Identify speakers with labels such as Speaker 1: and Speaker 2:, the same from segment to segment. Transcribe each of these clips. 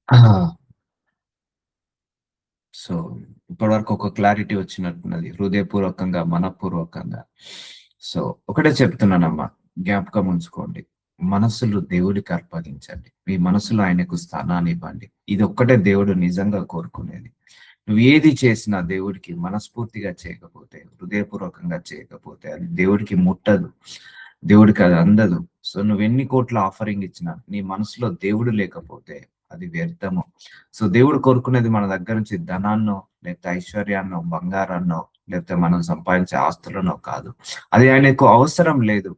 Speaker 1: ఆ! సో, ఇప్పటివరకు ఒక క్లారిటీ వచ్చినట్టున్నది. హృదయపూర్వకంగా, మనఃపూర్వకంగా. సో, ఒకటే చెప్తున్నానమ్మా, జ్ఞాపకం ఉంచుకోండి. మనస్సులు దేవుడికి అర్పగించండి. మీ మనసులో ఆయనకు స్థానాన్నివ్వండి. ఇదొక్కటే దేవుడు నిజంగా కోరుకునేది. నువ్వేది చేసినా దేవుడికి మనస్ఫూర్తిగా చేయకపోతే, హృదయపూర్వకంగా చేయకపోతే అది దేవుడికి ముట్టదు. దేవుడికి అది అందదు. సో, నువ్వెన్ని కోట్ల ఆఫరింగ్ ఇచ్చినా, నీ మనసులో దేవుడు లేకపోతే అది వ్యర్థము. సో, దేవుడు కోరుకునేది మన దగ్గర నుంచి ధనాన్నో, లేకపోతే ఐశ్వర్యాన్నో, బంగారాన్నో, లేకపోతే మనం సంపాదించే ఆస్తులనో కాదు. అది ఆయనకు అవసరం లేదు.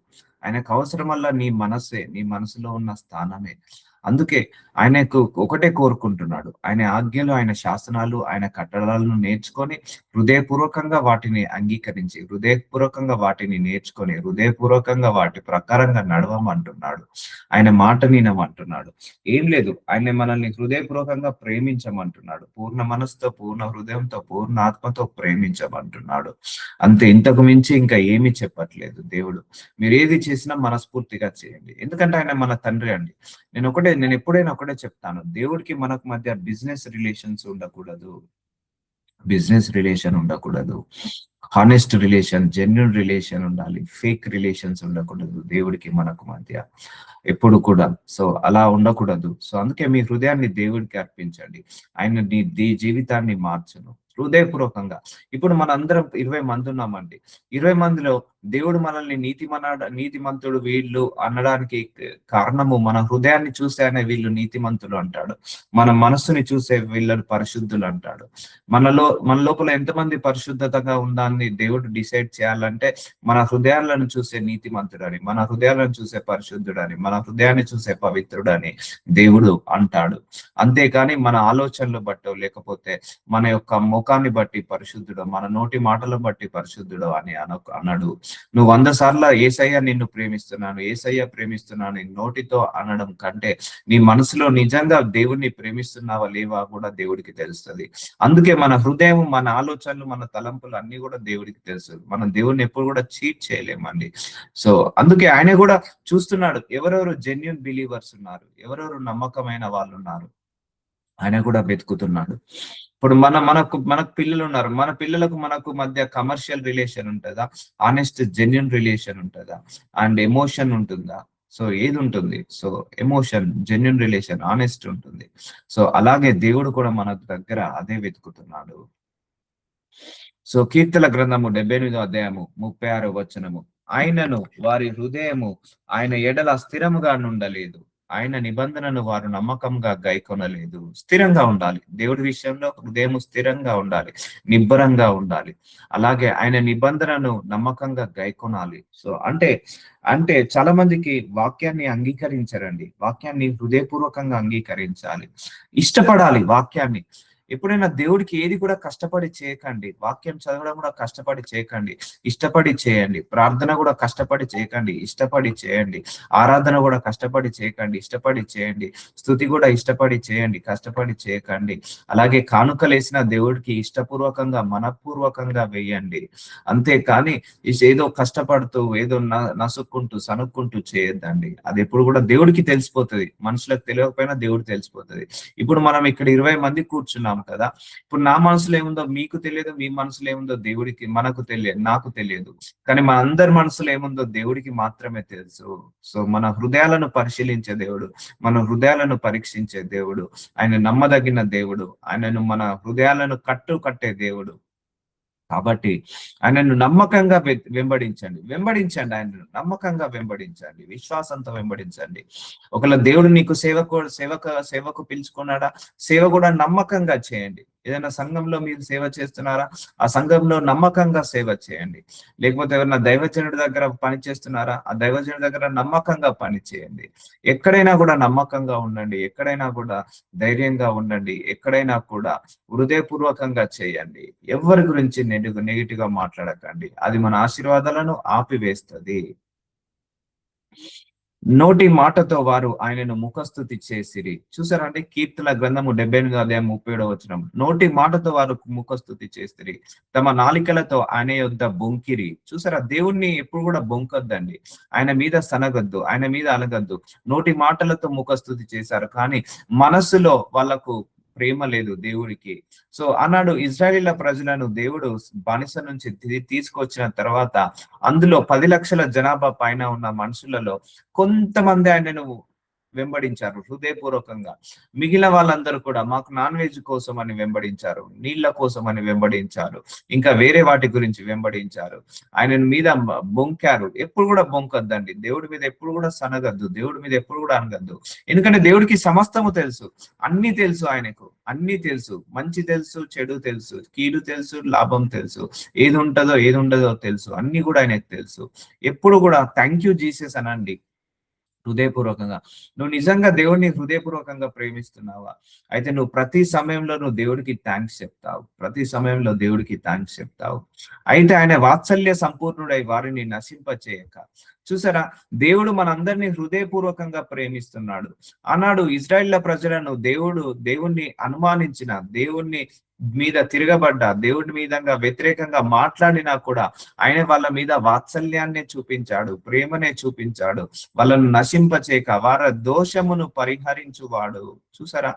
Speaker 1: ఆయనకు అవసరమల్లా నీ మనస్సే, నీ మనసులో ఉన్న స్థానమే. అందుకే ఆయనకు ఒకటే కోరుకుంటున్నాడు. ఆయన ఆజ్ఞలు, ఆయన శాసనాలు, ఆయన కట్టడలను నేర్చుకొని, హృదయపూర్వకంగా వాటిని అంగీకరించి, హృదయపూర్వకంగా వాటిని నేర్చుకొని, హృదయపూర్వకంగా వాటి ప్రకారంగా నడవమంటున్నాడు. ఆయన మాట వినమంటున్నాడు. ఏం లేదు. ఆయన మనల్ని హృదయపూర్వకంగా ప్రేమించమంటున్నాడు. పూర్ణ మనసుతో, పూర్ణ హృదయంతో, పూర్ణ ఆత్మతో ప్రేమించమంటున్నాడు. అంతే. ఇంతకు మించి ఇంకా ఏమీ చెప్పట్లేదు దేవుడు. మీరేది చేసినా మనస్ఫూర్తిగా చేయండి. ఎందుకంటే ఆయన మన తండ్రి అండి. నేనెప్పుడైనా ఒకటే చెప్తాను. దేవుడికి మనకు మధ్య బిజినెస్ రిలేషన్స్ ఉండకూడదు. బిజినెస్ రిలేషన్ ఉండకూడదు. హానెస్ట్ రిలేషన్, జెన్యూన్ రిలేషన్ ఉండాలి. ఫేక్ రిలేషన్స్ ఉండకూడదు దేవుడికి మనకు మధ్య. ఎప్పుడు కూడా. సో, అలా ఉండకూడదు. సో, అందుకే మీ హృదయాన్ని దేవుడికి అర్పించండి. ఆయన నీ జీవితాన్ని మార్చును. హృదయపూర్వకంగా. ఇప్పుడు మనందరం 20 మందున్నామండి. 20 మందిలో దేవుడు మనల్ని నీతిమంతుడు వీళ్ళు అనడానికి కారణము మన హృదయాన్ని చూసి ఆయన వీళ్ళు నీతిమంతులు అంటాడు. మన మనస్సుని చూసే వీళ్ళను పరిశుద్ధులు అంటాడు. మన లోపల ఎంతమంది పరిశుద్ధతగా ఉందాన్ని దేవుడు డిసైడ్ చేయాలంటే మన హృదయాలను చూసే నీతిమంతుడని, మన హృదయాలను చూసే పరిశుద్ధుడని, మన హృదయాన్ని చూసే పవిత్రుడని దేవుడు అంటాడు. అంతేకాని మన ఆలోచనలు బట్టో లేకపోతే మన యొక్క ముఖాన్ని బట్టి పరిశుద్ధుడు, మన నోటి మాటలను బట్టి పరిశుద్ధుడు అని అనడు. నువ్వు 100 సార్ల యేసయ్య నిన్ను ప్రేమిస్తున్నాను, యేసయ్య ప్రేమిస్తున్నాను నీ నోటితో అనడం కంటే నీ మనసులో నిజంగా దేవుణ్ణి ప్రేమిస్తున్నావా లేవా కూడా దేవుడికి తెలుస్తది. అందుకే మన హృదయం, మన ఆలోచనలు, మన తలంపులు అన్ని కూడా దేవుడికి తెలుసు. మనం దేవుడిని ఎప్పుడు కూడా చీట్ చేయలేమండి. సో, అందుకే ఆయన కూడా చూస్తున్నాడు. ఎవరెవరు జెన్యూన్ బిలీవర్స్ ఉన్నారు, ఎవరెవరు నమ్మకమైన వాళ్ళు ఉన్నారు. ఆయన కూడా వెతుకుతున్నాడు. ఇప్పుడు మనకు పిల్లలున్నారు. మన పిల్లలకు మనకు మధ్య కమర్షియల్ రిలేషన్ ఉంటదా? హానెస్ట్ జెన్యూన్ రిలేషన్ ఉంటదా? అండ్ ఎమోషన్ ఉంటుందా? సో, ఏదుంటుంది? So, emotion, genuine relation, honest ఉంటుంది. సో, అలాగే దేవుడు కూడా మన దగ్గర అదే వెతుకుతున్నాడు. సో, కీర్తన గ్రంథము 78 అధ్యాయము 36 వచనము. ఆయనను వారి హృదయము ఆయన ఎడల స్థిరముగా నుండలేదు. ఆయన నిబంధనను వారు నమ్మకంగా గైకొనలేదు. స్థిరంగా ఉండాలి. దేవుడి విషయంలో హృదయం స్థిరంగా ఉండాలి. నిబ్బరంగా ఉండాలి. అలాగే ఆయన నిబంధనను నమ్మకంగా గైకొనాలి. సో, అంటే చాలా మందికి వాక్యాన్ని అంగీకరించరండి. వాక్యాన్ని హృదయపూర్వకంగా అంగీకరించాలి. ఇష్టపడాలి వాక్యాన్ని. ఎప్పుడైనా దేవుడికి ఏది కూడా కష్టపడి చేయకండి. వాక్యం చదవడం కూడా కష్టపడి చేయకండి. ఇష్టపడి చేయండి. ప్రార్థన కూడా కష్టపడి చేయకండి. ఇష్టపడి చేయండి. ఆరాధన కూడా కష్టపడి చేయకండి. ఇష్టపడి చేయండి. స్తుతి కూడా ఇష్టపడి చేయండి. కష్టపడి చేయకండి. అలాగే కానుకలేసిన దేవుడికి ఇష్టపూర్వకంగా, మనఃపూర్వకంగా వేయండి. అంతేకాని ఏదో కష్టపడుతూ, ఏదో నసుక్కుంటూ, సనుక్కుంటూ చేయొద్దండి. అది ఎప్పుడు కూడా దేవుడికి తెలిసిపోతది. మనుషులకు తెలియకపోయినా దేవుడికి తెలిసిపోతది. ఇప్పుడు మనం ఇక్కడ 20 మంది కూర్చున్నాం కదా! ఇప్పుడు నా మనసులో ఏముందో మీకు తెలియదు. మీ మనసులో ఏముందో దేవుడికి మనకు తెలియదు. నాకు తెలియదు. కానీ మనందరి మనసులో ఏముందో దేవుడికి మాత్రమే తెలుసు. సో, మన హృదయాలను పరిశీలించే దేవుడు, మన హృదయాలను పరీక్షించే దేవుడు, ఆయన నమ్మదగిన దేవుడు, ఆయనను మన హృదయాలను కట్టే దేవుడు. కాబట్టి ఆయనను నమ్మకంగా వెంబడించండి ఆయనను నమ్మకంగా వెంబడించండి, విశ్వాసంతో వెంబడించండి. ఒకవేళ దేవుడు నీకు సేవకు పిలుచుకున్నాడా, సేవ కూడా నమ్మకంగా చేయండి. ఏదైనా సంఘంలో మీరు సేవ చేస్తున్నారా, ఆ సంఘంలో నమ్మకంగా సేవ చేయండి. లేకపోతే ఎవరైనా దైవజనుడి దగ్గర పని చేస్తున్నారా, ఆ దైవజనుడి దగ్గర నమ్మకంగా పని చేయండి. ఎక్కడైనా కూడా నమ్మకంగా ఉండండి. ఎక్కడైనా కూడా ధైర్యంగా ఉండండి. ఎక్కడైనా కూడా హృదయపూర్వకంగా చేయండి. ఎవ్వరి గురించి నెగెటివ్ గా మాట్లాడకండి. అది మన ఆశీర్వాదాలను ఆపివేస్తది. నోటి మాటతో వారు ఆయనను ముఖస్తుతి చేసిరి. చూసారండి, కీర్తన గ్రంథము 78 అధ్యాయం 37 వచనం. నోటి మాటతో వారు ముఖస్తుతి చేసిరి, తమ నాలికలతో ఆయన యొద్ద బొంకిరి. చూసారా, దేవుణ్ణి ఎప్పుడు కూడా బొంకొద్దండి, ఆయన మీద సనగద్దు, ఆయన మీద అనగద్దు. నోటి మాటలతో ముఖస్తుతి చేశారు, కానీ మనస్సులో వాళ్ళకు ప్రేమ లేదు దేవుడికి. సో అన్నాడు, ఇజ్రాయేలీల ప్రజలను దేవుడు బానిస నుంచి తీసుకొచ్చిన తర్వాత అందులో 10 లక్షల జనాభా పైన ఉన్న మనుషులలో కొంతమంది ఆయనను వెంబడించారు హృదయపూర్వకంగా. మిగిలిన వాళ్ళందరూ కూడా మాకు నాన్ వెజ్ కోసం అని వెంబడించారు, నీళ్ల కోసం అని వెంబడించారు, ఇంకా వేరే వాటి గురించి వెంబడించారు, ఆయన మీద బొంకారు. ఎప్పుడు కూడా బొంకద్దండి, దేవుడి మీద ఎప్పుడు కూడా సనగద్దు, దేవుడి మీద ఎప్పుడు కూడా అనగద్దు. ఎందుకంటే దేవుడికి సమస్తము తెలుసు, అన్ని తెలుసు, ఆయనకు అన్ని తెలుసు, మంచి తెలుసు, చెడు తెలుసు, కీడు తెలుసు, లాభం తెలుసు, ఏది ఉంటుందో ఏది ఉండదో తెలుసు, అన్ని కూడా ఆయనకు తెలుసు. ఎప్పుడు కూడా థ్యాంక్ యూ జీసస్ అనండి హృదయపూర్వకంగా. నువ్వు నిజంగా దేవుడిని హృదయపూర్వకంగా ప్రేమిస్తున్నావా? అయితే నువ్వు ప్రతి సమయంలో నువ్వు దేవుడికి థ్యాంక్స్ చెప్తావు, ప్రతి సమయంలో దేవుడికి థ్యాంక్స్ చెప్తావు. అయితే ఆయన వాత్సల్య సంపూర్ణుడై వారిని నశింపచేయక. చూసారా, దేవుడు మనందరినీ హృదయపూర్వకంగా ప్రేమిస్తున్నాడు. ఆనాడు ఇజ్రాయేళ్ల ప్రజలను దేవుణ్ణి అనుమానించిన, దేవుణ్ణి మీద తిరగబడ్డ, దేవుడి మీదంగా వ్యతిరేకంగా మాట్లాడినా కూడా ఆయన వాళ్ళ మీద వాత్సల్యాన్ని చూపించాడు, ప్రేమనే చూపించాడు. వాళ్ళను నశింపచేయక వారి దోషమును పరిహరించువాడు. చూసారా,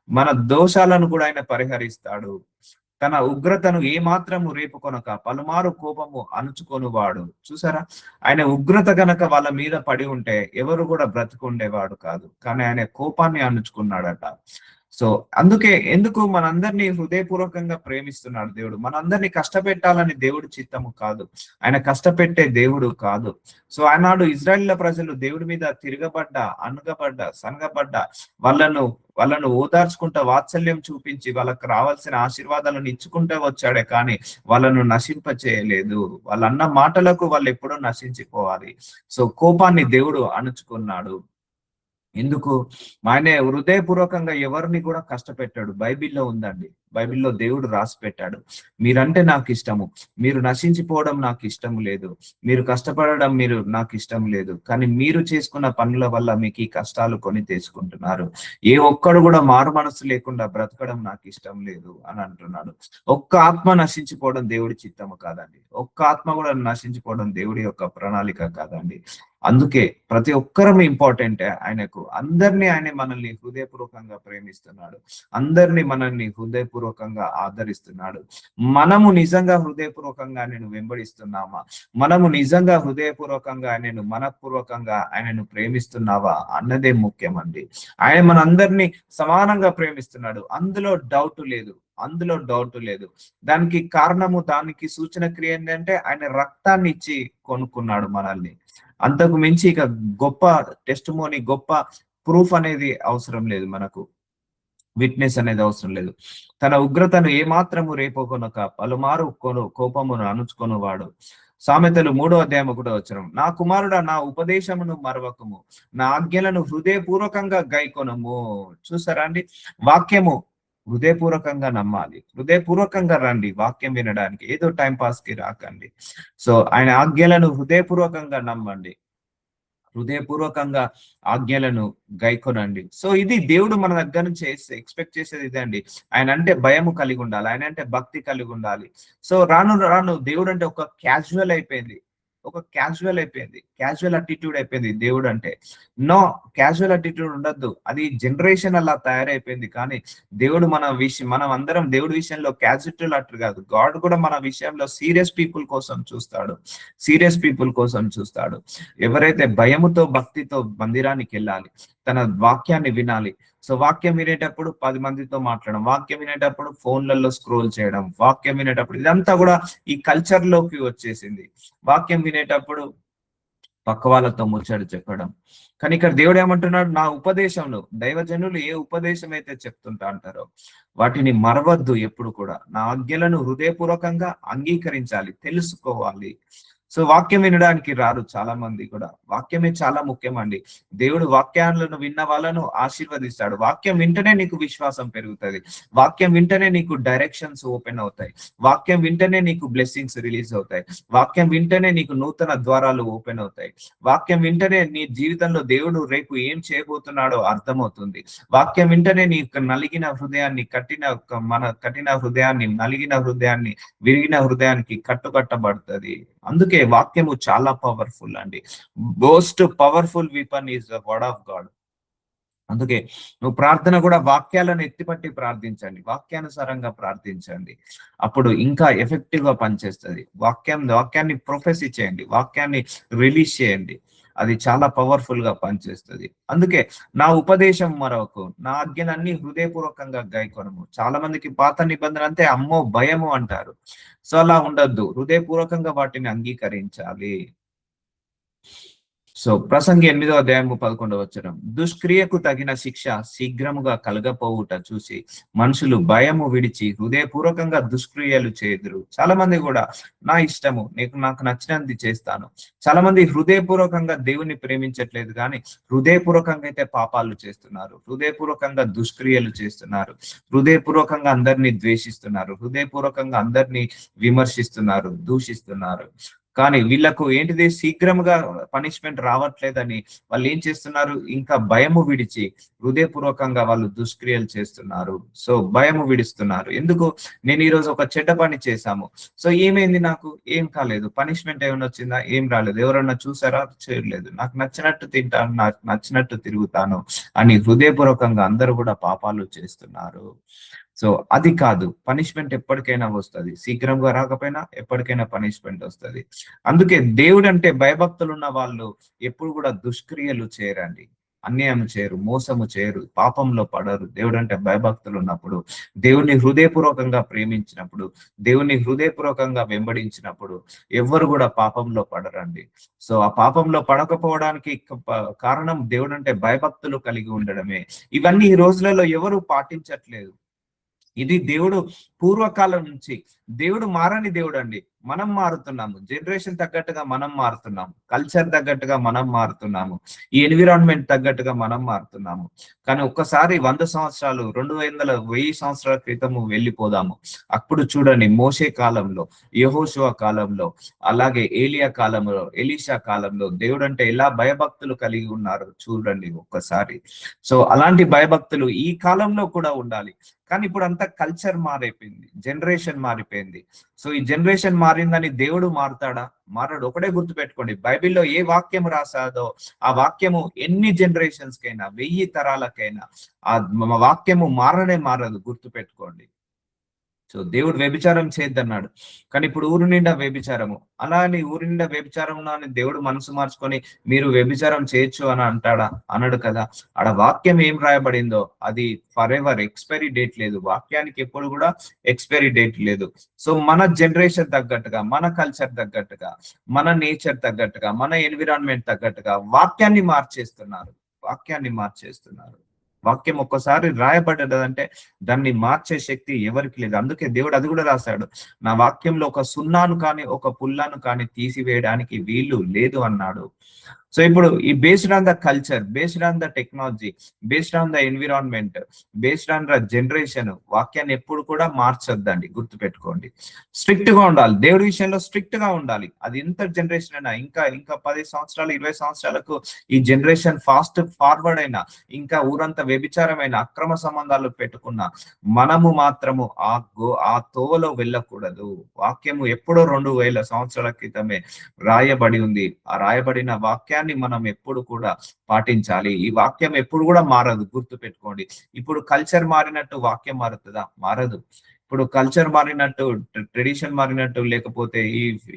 Speaker 1: మన దోషాలను కూడా ఆయన పరిహరిస్తాడు. తన ఉగ్రతను ఏమాత్రము రేపుకొనక పలుమారు కోపము అణుచుకొనువాడు. చూసారా, ఆయన ఉగ్రత గనక వాళ్ళ మీద పడి ఉంటే ఎవరు కూడా బ్రతుకుండేవాడు కాదు, కానీ ఆయన కోపాన్ని అణుచుకున్నాడట. సో అందుకే ఎందుకు మనందరినీ హృదయపూర్వకంగా ప్రేమిస్తున్నాడు దేవుడు. మనందరినీ కష్టపెట్టాలని దేవుడు చిత్తము కాదు, ఆయన కష్టపెట్టే దేవుడు కాదు. సో ఆనాడు ఇజ్రాయేళ్ల ప్రజలు దేవుడి మీద తిరగబడ్డ, అనగబడ్డ, సనగబడ్డ, వాళ్ళను ఓదార్చుకుంటా, వాత్సల్యం చూపించి వాళ్ళకు రావాల్సిన ఆశీర్వాదాలను ఇచ్చుకుంటూ వచ్చాడే, కానీ వాళ్ళను నశింప చేయలేదు. వాళ్ళన్న మాటలకు వాళ్ళు ఎప్పుడూ నశించిపోవాలి. సో కోపాన్ని దేవుడు అణుచుకున్నాడు. ఎందుకు? ఆయన హృదయపూర్వకంగా ఎవరిని కూడా కష్టపెట్టాడు. బైబిల్లో ఉందండి, బైబిల్లో దేవుడు రాసి పెట్టాడు, మీరంటే నాకు ఇష్టము, మీరు నశించిపోవడం నాకు ఇష్టం లేదు, మీరు కష్టపడడం నాకు ఇష్టం లేదు, కానీ మీరు చేసుకున్న పనుల వల్ల మీకు ఈ కష్టాలు కొని తెచ్చుకుంటున్నారు. ఏ ఒక్కడు కూడా మారు మనసు లేకుండా బ్రతకడం నాకు ఇష్టం లేదు అని అంటున్నాడు. ఒక్క ఆత్మ నశించిపోవడం దేవుడి చిత్తము కాదండి, ఒక్క ఆత్మ కూడా నశించిపోవడం దేవుడి యొక్క ప్రణాళిక కాదండి. అందుకే ప్రతి ఒక్కరం ఇంపార్టెంట్ ఆయనకు. అందరినీ ఆయన మనల్ని హృదయపూర్వకంగా ప్రేమిస్తున్నాడు, అందరినీ మనల్ని హృదయపూర్వకంగా ఆదరిస్తున్నాడు. మనము నిజంగా హృదయపూర్వకంగా ఆయనను వెంబడిస్తున్నామా? మనము నిజంగా హృదయపూర్వకంగా ఆయనను, మనపూర్వకంగా ఆయనను ప్రేమిస్తున్నావా అన్నదే ముఖ్యమండి. ఆయన మనందరినీ సమానంగా ప్రేమిస్తున్నాడు, అందులో డౌట్ లేదు, అందులో డౌట్ లేదు. దానికి కారణము, దానికి సూచన క్రియ ఏంటంటే ఆయన రక్తాన్ని ఇచ్చి కొనుక్కున్నాడు మనల్ని. అంతకు మించి ఇక గొప్ప టెస్టిమోనీ, గొప్ప ప్రూఫ్ అనేది అవసరం లేదు మనకు, విట్నెస్ అనేది అవసరం లేదు. తన ఉగ్రతను ఏమాత్రము రేపోకొనక పలుమారు కోపమును అణుచుకొనువాడు. సామెతలు 3 అధ్యాయం 1 వచనం. నా కుమారుడా, నా ఉపదేశమును మరవకము, నా ఆజ్ఞలను హృదయపూర్వకంగా గైకొనము. చూసారా అండి, వాక్యము హృదయపూర్వకంగా నమ్మాలి, హృదయపూర్వకంగా రండి వాక్యం వినడానికి, ఏదో టైం పాస్ కి రాకండి. సో ఆయన ఆజ్ఞలను హృదయపూర్వకంగా నమ్మండి, హృదయపూర్వకంగా ఆజ్ఞలను గైకొనండి. సో ఇది దేవుడు మన దగ్గర నుంచి ఎక్స్పెక్ట్ చేసేది ఇదండి. ఆయన అంటే భయము కలిగి ఉండాలి, ఆయన అంటే భక్తి కలిగి ఉండాలి. సో రాను రాను దేవుడు అంటే ఒక క్యాజువల్ అయిపోయింది, క్యాజువల్ అటిట్యూడ్ అయిపోయింది దేవుడు అంటే. నో, క్యాజువల్ అటిట్యూడ్ ఉండద్దు, అది జనరేషన్ అలా తయారైపోయింది. కానీ దేవుడు మనం అందరం దేవుడి విషయంలో క్యాజువల్ అట్టు కాదు. గాడ్ కూడా మన విషయంలో సీరియస్ పీపుల్ కోసం చూస్తాడు. ఎవరైతే భయముతో భక్తితో మందిరానికి వెళ్ళాలి, తన వాక్యాన్ని వినాలి. సో వాక్యం వినేటప్పుడు 10 మందితో మాట్లాడడం, వాక్యం వినేటప్పుడు ఫోన్లలో స్క్రోల్ చేయడం, వాక్యం వినేటప్పుడు ఇదంతా కూడా ఈ కల్చర్ లోకి వచ్చేసింది. వాక్యం వినేటప్పుడు పక్క వాళ్ళతో ముచ్చట చెప్పడం. కానీ ఇక్కడ దేవుడు ఏమంటున్నాడు, నా ఉపదేశంలో, దైవజనులు ఏ ఉపదేశం అయితే చెప్తుంటా అంటారో వాటిని మరవద్దు ఎప్పుడు కూడా. నా ఆజ్ఞలను హృదయపూర్వకంగా అంగీకరించాలి, తెలుసుకోవాలి. సో వాక్యం వినడానికి రారు చాలా మంది కూడా. వాక్యమే చాలా ముఖ్యమండి. దేవుడు వాక్యాలను విన్న వాళ్ళను ఆశీర్వదిస్తాడు. వాక్యం వింటేనే నీకు విశ్వాసం పెరుగుతుంది. వాక్యం వింటేనే నీకు డైరెక్షన్స్ ఓపెన్ అవుతాయి. వాక్యం వింటేనే నీకు బ్లెస్సింగ్స్ రిలీజ్ అవుతాయి. వాక్యం వింటేనే నీకు నూతన ద్వారాలు ఓపెన్ అవుతాయి. వాక్యం వింటేనే నీ జీవితంలో దేవుడు రేపు ఏం చేయబోతున్నాడో అర్థమవుతుంది. వాక్యం వింటేనే నీ నలిగిన హృదయాన్ని కఠిన హృదయాన్ని, నలిగిన హృదయాన్ని, విరిగిన హృదయానికి కట్టుకట్టబడుతుంది. అందుకే వాక్యము చాలా పవర్ఫుల్ అండి. Most powerful weapon is the word of God. అందుకే నువ్వు ప్రార్థన కూడా వాక్యాలను ఎత్తిపట్టి ప్రార్థించండి, వాక్యానుసారంగా ప్రార్థించండి. అప్పుడు ఇంకా ఎఫెక్టివ్ గా పనిచేస్తుంది. వాక్యాన్ని ప్రొఫెసీ చేయండి, వాక్యాన్ని రిలీజ్ చేయండి. అది చాలా పవర్ఫుల్ గా పనిచేస్తుంది. అందుకే నా ఉపదేశం మరొక, నా ఆజ్ఞలన్నీ హృదయపూర్వకంగా గైకొనము. చాలా మందికి పాత నిబంధన అంటే అమ్మో భయము అంటారు. సో అలా ఉండద్దు, హృదయపూర్వకంగా వాటిని అంగీకరించాలి. సో ప్రసంగి 8వ అధ్యాయము 11వ వచనం, దుష్క్రియకు తగిన శిక్ష శీఘ్రముగా కలగపోవుట చూసి మనుషులు భయము విడిచి హృదయపూర్వకంగా దుష్క్రియలు చేదురు. చాలా మంది కూడా నా ఇష్టము, నాకు నచ్చినది చేస్తాను. చాలా మంది హృదయపూర్వకంగా దేవుని ప్రేమించట్లేదు, కానీ హృదయపూర్వకంగా అయితే పాపాలు చేస్తున్నారు, హృదయపూర్వకంగా దుష్క్రియలు చేస్తున్నారు, హృదయపూర్వకంగా అందరినీ ద్వేషిస్తున్నారు, హృదయపూర్వకంగా అందరినీ విమర్శిస్తున్నారు, దూషిస్తున్నారు. కానీ వీళ్ళకు ఏంటిది, శీఘ్రంగా పనిష్మెంట్ రావట్లేదని వాళ్ళు ఏం చేస్తున్నారు, ఇంకా భయము విడిచి హృదయపూర్వకంగా వాళ్ళు దుష్క్రియలు చేస్తున్నారు. సో భయము విడుస్తున్నారు. ఎందుకు, నేను ఈరోజు ఒక చెడ్డ పని చేశాము, సో ఏమైంది, నాకు ఏం కాలేదు, పనిష్మెంట్ ఏమైనా వచ్చిందా, ఏం రాలేదు, ఎవరన్నా చూసారా, చేయలేదు, నాకు నచ్చినట్టు తింటాను, నాకు నచ్చినట్టు తిరుగుతాను అని హృదయపూర్వకంగా అందరూ కూడా పాపాలు చేస్తున్నారు. సో అది కాదు, పనిష్మెంట్ ఎప్పటికైనా వస్తుంది, శీఘ్రంగా రాకపోయినా ఎప్పటికైనా పనిష్మెంట్ వస్తుంది. అందుకే దేవుడు అంటే భయభక్తులు ఉన్న వాళ్ళు ఎప్పుడు కూడా దుష్క్రియలు చేయరండి, అన్యాయం చేయరు, మోసము చేయరు, పాపంలో పడరు. దేవుడు అంటే భయభక్తులు ఉన్నప్పుడు, దేవుని హృదయపూర్వకంగా ప్రేమించినప్పుడు, దేవుని హృదయపూర్వకంగా వెంబడించినప్పుడు ఎవ్వరు కూడా పాపంలో పడరండి. సో ఆ పాపంలో పడకపోవడానికి కారణం దేవుడు అంటే భయభక్తులు కలిగి ఉండడమే. ఇవన్నీ ఈ రోజులలో ఎవరు పాటించట్లేదు. ఇది దేవుడు పూర్వకాలం నుంచి, దేవుడు మారని దేవుడు అండి. మనం మారుతున్నాము, జనరేషన్ తగ్గట్టుగా మనం మారుతున్నాము, కల్చర్ తగ్గట్టుగా మనం మారుతున్నాము, ఈ ఎన్విరాన్మెంట్ తగ్గట్టుగా మనం మారుతున్నాము. కానీ ఒక్కసారి 100 సంవత్సరాలు, 1000 సంవత్సరాల క్రితము వెళ్ళిపోదాము. అప్పుడు చూడండి, మోషే కాలంలో, యెహోషువ కాలంలో, అలాగే ఏలియా కాలంలో, ఎలీషా కాలంలో దేవుడు అంటే ఎలా భయభక్తులు కలిగి ఉన్నారు చూడండి ఒక్కసారి. సో అలాంటి భయభక్తులు ఈ కాలంలో కూడా ఉండాలి. కానీ ఇప్పుడు అంతా కల్చర్ మారైపోయింది, జనరేషన్ మారిపోయింది. సో ఈ జనరేషన్ మారిందని దేవుడు మారుతాడా? మారడు. ఒకటే గుర్తుపెట్టుకోండి, బైబిల్లో ఏ వాక్యం రాసాదో ఆ వాక్యము ఎన్ని జనరేషన్స్ కైనా, 1000 తరాలకైనా ఆ వాక్యము మారనే మారదు, గుర్తుపెట్టుకోండి. సో దేవుడు వ్యభిచారం చేయొద్దన్నాడు, కానీ ఇప్పుడు ఊరు నిండా వ్యభిచారము. అలా అని ఊరి నిండా వ్యభిచారం అని దేవుడు మనసు మార్చుకొని మీరు వ్యభిచారం చేయొచ్చు అని అంటాడా? అనడు కదా. ఆడ వాక్యం ఏం రాయబడిందో అది ఫర్ ఎవర్, ఎక్స్పైరీ డేట్ లేదు. వాక్యానికి ఎప్పుడు కూడా ఎక్స్పైరీ డేట్ లేదు. సో మన జనరేషన్ తగ్గట్టుగా, మన కల్చర్ తగ్గట్టుగా, మన నేచర్ తగ్గట్టుగా, మన ఎన్విరాన్మెంట్ తగ్గట్టుగా వాక్యాన్ని మార్చేస్తున్నారు, వాక్యాన్ని మార్చేస్తున్నారు. వాక్యం ఒక్కసారి రాయబడ్డదంటే దాన్ని మార్చే శక్తి ఎవరికి లేదు. అందుకే దేవుడు అది కూడా రాశాడు, నా వాక్యంలో ఒక సున్నాను కానీ ఒక పుల్లాను కానీ తీసివేయడానికి వీలు లేదు అన్నాడు. సో ఇప్పుడు ఈ based on the culture, based on the technology, based on the environment, based on the generation వాక్యాన్ని ఎప్పుడు కూడా మార్చొద్దండి, గుర్తుపెట్టుకోండి. స్ట్రిక్ట్ గా ఉండాలి, దేవుడి విషయంలో స్ట్రిక్ట్ గా ఉండాలి. అది ఎంత జనరేషన్ అయినా, ఇంకా 10 సంవత్సరాలు 20 సంవత్సరాలకు ఈ జనరేషన్ ఫాస్ట్ ఫార్వర్డ్ అయినా, ఇంకా ఊరంతా వ్యభిచారమైన అక్రమ సంబంధాలు పెట్టుకున్న మనము మాత్రము ఆ తోవలో వెళ్ళకూడదు. వాక్యము ఎప్పుడో 2000 సంవత్సరాల క్రితమే రాయబడి ఉంది. ఆ రాయబడిన వాక్యాన్ని మనం ఎప్పుడు కూడా పాటించాలి. ఈ వాక్యం ఎప్పుడు కూడా మారదు, గుర్తు పెట్టుకోండి. ఇప్పుడు కల్చర్ మారినట్టు వాక్యం మారుతుందా? మారదు. ఇప్పుడు కల్చర్ మారినట్టు, ట్రెడిషన్ మారినట్టు, లేకపోతే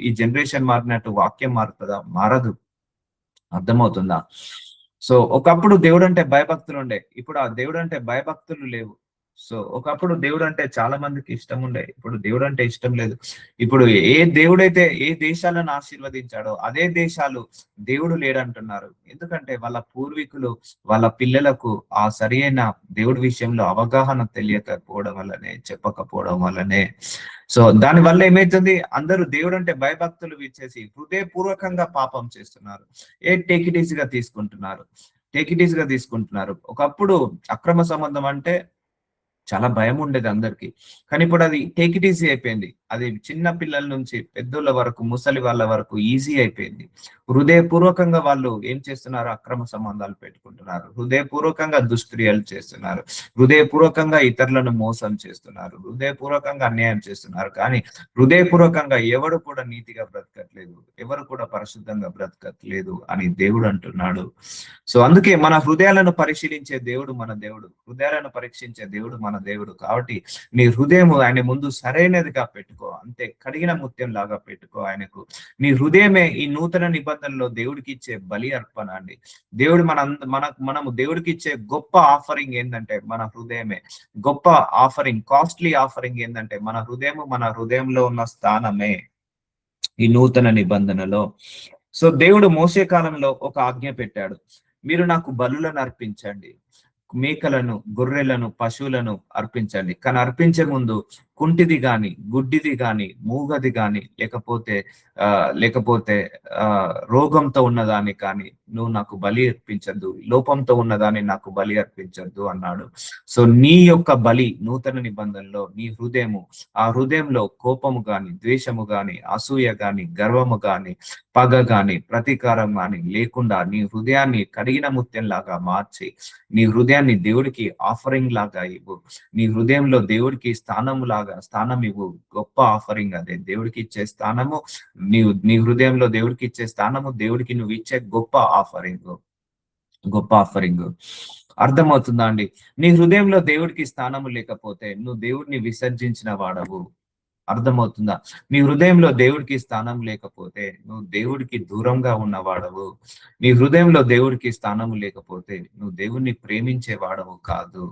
Speaker 1: ఈ జనరేషన్ మారినట్టు వాక్యం మారుతుందా? మారదు. అర్థమవుతుందా? సో ఒకప్పుడు దేవుడు అంటే భయభక్తులు ఉండే, ఇప్పుడు ఆ దేవుడు అంటే భయభక్తులు లేవు. సో ఒకప్పుడు దేవుడు అంటే చాలా మందికి ఇష్టం ఉండే, ఇప్పుడు దేవుడు అంటే ఇష్టం లేదు. ఇప్పుడు ఏ దేవుడైతే ఏ దేశాలను ఆశీర్వదించాడో అదే దేశాలు దేవుడు లేడంటున్నారు. ఎందుకంటే వాళ్ళ పూర్వీకులు వాళ్ళ పిల్లలకు ఆ సరి అయిన దేవుడి విషయంలో అవగాహన తెలియకపోవడం వల్లనే, చెప్పకపోవడం వల్లనే. సో దాని వల్ల ఏమైతుంది, అందరూ దేవుడు అంటే భయభక్తులు విచ్చేసి హృదయపూర్వకంగా పాపం చేస్తున్నారు. టేక్ ఇట్ ఈజీగా తీసుకుంటున్నారు, టేక్ ఇట్ ఈజీగా తీసుకుంటున్నారు. ఒకప్పుడు అక్రమ సంబంధం అంటే చాలా భయం ఉండేది అందరికి. కానీ ఇప్పుడు అది టేక్ ఇట్ ఈజీ అయిపోయింది. అది చిన్న పిల్లల నుంచి పెద్దోళ్ళ వరకు, ముసలి వాళ్ళ వరకు ఈజీ అయిపోయింది. హృదయపూర్వకంగా వాళ్ళు ఏం చేస్తున్నారు, అక్రమ సంబంధాలు పెట్టుకుంటున్నారు, హృదయపూర్వకంగా దుష్క్రియలు చేస్తున్నారు, హృదయపూర్వకంగా ఇతరులను మోసం చేస్తున్నారు, హృదయపూర్వకంగా అన్యాయం చేస్తున్నారు. కానీ హృదయపూర్వకంగా ఎవరు కూడా నీతిగా బ్రతకట్లేదు, ఎవరు కూడా పరిశుద్ధంగా బ్రతకట్లేదు అని దేవుడు అంటున్నాడు. సో అందుకే మన హృదయాలను పరిశీలించే దేవుడు మన దేవుడు, హృదయాలను పరీక్షించే దేవుడు మన దేవుడు. కాబట్టి నీ హృదయం ఆయన ముందు సరైనదిగా పెట్టుకో, అంతే కడిగిన ముత్యం లాగా పెట్టుకో ఆయనకు. నీ హృదయమే ఈ నూతన నిబంధనలో దేవుడికి ఇచ్చే బలి అర్పణ అండి. దేవుడు మనము దేవుడికి ఇచ్చే గొప్ప ఆఫరింగ్ ఏంటంటే మన హృదయమే. గొప్ప ఆఫరింగ్, కాస్ట్లీ ఆఫరింగ్ ఏంటంటే మన హృదయము, మన హృదయంలో ఉన్న స్థానమే ఈ నూతన నిబంధనలో. సో దేవుడు మోసే కాలంలో ఒక ఆజ్ఞ పెట్టాడు, మీరు నాకు బలులను అర్పించండి, మేకలను, గొర్రెలను, పశువులను అర్పించండి. కానీ అర్పించే ముందు కుంటిది గాని, గుడ్డిది గాని, మూగది గాని, లేకపోతే రోగంతో ఉన్నదాన్ని కానీ నువ్వు నాకు బలి అర్పించద్దు, లోపంతో ఉన్నదాన్ని నాకు బలి అర్పించద్దు అన్నాడు. సో నీ యొక్క బలి నూతన నిబంధనలో నీ హృదయము, ఆ హృదయంలో కోపము గాని, ద్వేషము గాని, అసూయ గాని, గర్వము గాని, పగ గాని, ప్రతీకారం గాని లేకుండా నీ హృదయాన్ని కడిగిన ముత్యంలాగా మార్చి నీ హృదయాన్ని దేవుడికి ఆఫరింగ్ లాగా ఇవ్వు. నీ హృదయంలో దేవుడికి స్థానం ఇవ్వు. గొప్ప ఆఫరింగ్ అదే, దేవుడికి ఇచ్చే స్థానము. నీ హృదయంలో దేవుడికి ఇచ్చే స్థానము, దేవుడికి నువ్వు ఇచ్చే గొప్ప ఆఫరింగ్. అర్థమవుతుందా అండి? నీ హృదయంలో దేవుడికి స్థానము లేకపోతే నువ్వు దేవుడిని విసర్జించిన వాడవు. అర్థమవుతుందా? నీ హృదయంలో దేవుడికి స్థానం లేకపోతే నువ్వు దేవుడికి దూరంగా ఉన్నవాడవు. నీ హృదయంలో దేవుడికి స్థానం లేకపోతే నువ్వు దేవుణ్ణి ప్రేమించే వాడవు కాదు.